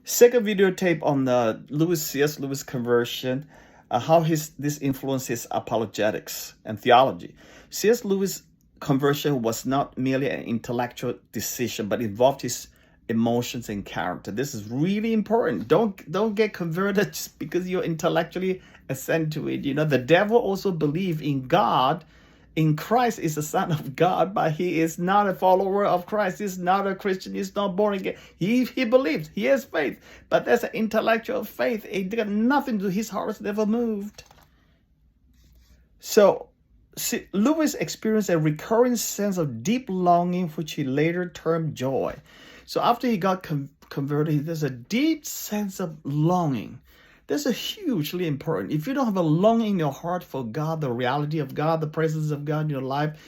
Second videotape on the C.S. Lewis conversion, how this influenced his apologetics and theology. C.S. Lewis conversion was not merely an intellectual decision, but involved his emotions and character. This is really important. Don't get converted just because you're intellectually assent to it. You know, the devil also believed in God. In Christ is the Son of God, but he is not a follower of Christ. He's not a Christian. He's not born again. He believes. He has faith. But that's an intellectual faith. It got nothing to do. His heart was never moved. So Lewis experienced a recurring sense of deep longing, which he later termed joy. So after he got converted, there's a deep sense of longing. This is hugely important. If you don't have a longing in your heart for God, the reality of God, the presence of God in your life,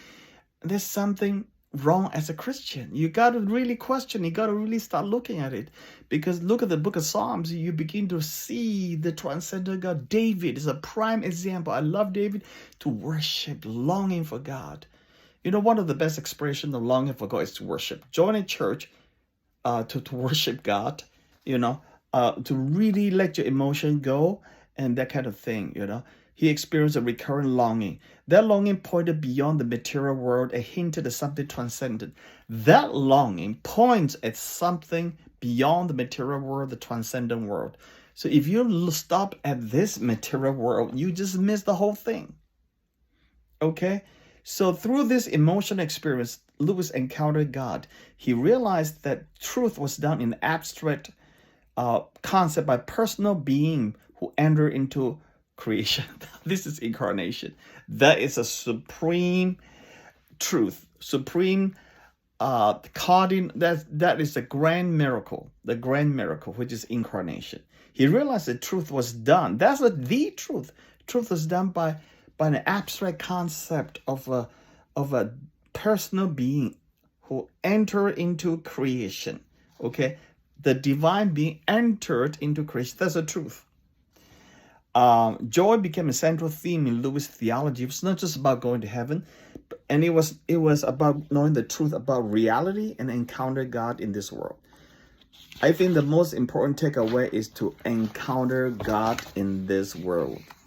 there's something wrong as a Christian. You got to really question. You got to really start looking at it. Because look at the book of Psalms. You begin to see the transcendent God. David is a prime example. I love David to worship, longing for God. You know, one of the best expressions of longing for God is to worship. Join a church to worship God, you know. To really let your emotion go and that kind of thing, you know. He experienced a recurrent longing. That longing pointed beyond the material world and hinted at something transcendent. That longing points at something beyond the material world, the transcendent world. So if you stop at this material world, you just miss the whole thing. Okay? So through this emotional experience, Lewis encountered God. He realized that truth was done in abstract concept by personal being who enter into creation. This is incarnation. That is a supreme truth, supreme that is the grand miracle, which is incarnation. He realized that truth was done. That's the truth. Truth was done by an abstract concept of a personal being who enter into creation. Okay. The divine being entered into creation. That's the truth. Joy became a central theme in Lewis' theology. It was not just about going to heaven, and it was about knowing the truth about reality and encounter God in this world. I think the most important takeaway is to encounter God in this world.